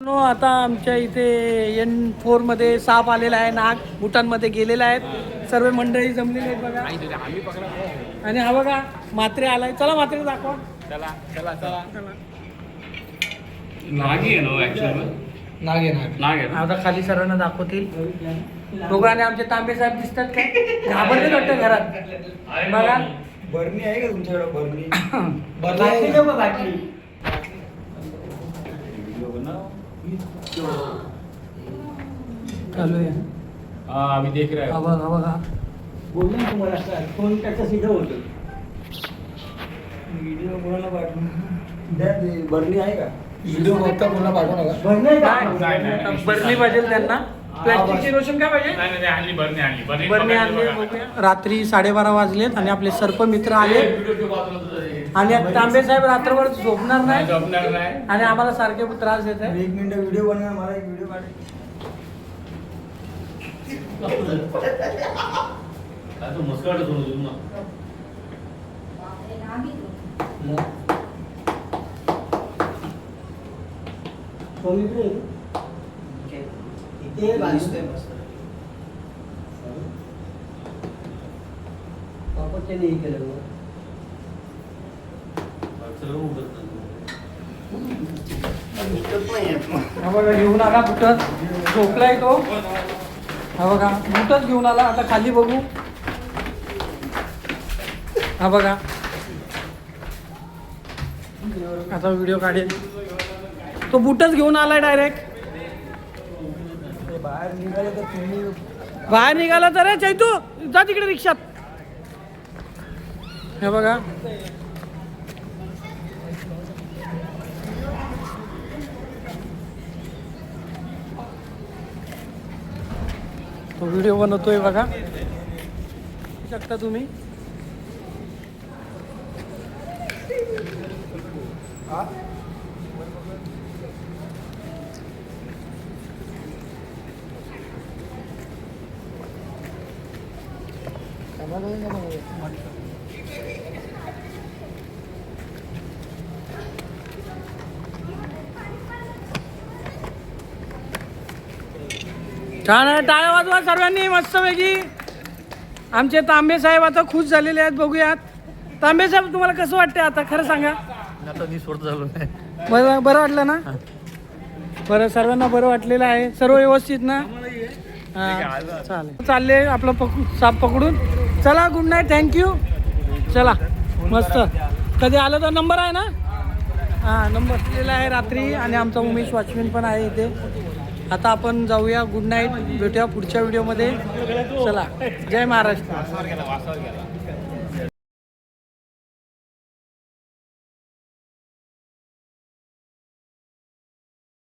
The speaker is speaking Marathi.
आता आमच्या इथे N4 मध्ये साप आलेला आहे. नाग बुटांमध्ये गेलेला आहेत. सर्व मंडळी जमलेली आहेत बघा. आणि हा बघा मात्रे आलाय. चला मात्रे दाखवा. चला चला चला नाग आहे ना ऍक्च्युअली नाग आहे. आता खाली सर्वांना दाखवतील. दोघांनी आमचे तांबे साहेब दिसतात काय? घाबरले वाटतं घरात. बघा बरणी आहे का तुमच्याकडे? बरणी बाटली देऊ का बाटली? चालू आहे. हाँ अभी देख रहे हा हैं बघा बघा. बोललो ना तुम्हाला फोन त्याचा सीधा होतो. व्हिडिओ कोणाला पाठवू? बरणी आहे का? व्हिडिओ बघता कोणाला पाठवू नका. बरणी आहे का? नाही. बरणी पाहिजे त्यांना. प्लास्टिकची रोशन काय पाहिजे? नाही आणली बरणी आणली बरणी आणली. रात्री 12:30 वाजलेत आणि आपले सर्प मित्र आले आणि तांबे साहेब रात्रभर झोपणार नाही झोपणार नाही आणि आम्हाला सारखे त्रास देत आहे. एक मिनिट व्हिडिओ बनवा. मला एक व्हिडिओ काढ. मुस्काट ना इथे बांधतोय मस्त. पापडच्या नाही केलं बघ. हा बघा घेऊन आला बुटच. झोपलाय तो. हा बघा बुटच घेऊन आला. आता खाली बघू. हा बघा आता व्हिडिओ काढेल. तो बुटच घेऊन आलाय डायरेक्ट. बाहेर निघाले तर तुम्ही बाहेर निघाला तर रे चैतू जा तिकडे रिक्षात. हे बघा तो व्हिडिओ बनवतोय बघा. शकता तुम्ही. छान आहे. टाळ्या वाजवा सर्वांनी मस्तपैकी. आमचे तांबे साहेब आता खुश झालेले आहेत. बघूयात तांबे साहेब तुम्हाला कसं वाटतं आता खरं सांगा. आता मी सोड झालो नाही बरं बरं वाटलं ना? बरं सर्वांना बरं वाटलेलं आहे. सर्व व्यवस्थित ना? हां चालेल. चालले आपलं साप पकडून. चला गुड नाईट. थँक्यू. चला मस्त. कधी आलं तर नंबर आहे ना? हां नंबर दिलेला आहे रात्री. आणि आमचा उमेश वॉचमॅन पण आहे इथे. आता आपण जाऊया. Good night. भेटूया पुढच्या व्हिडिओमध्ये. चला जय महाराष्ट्र.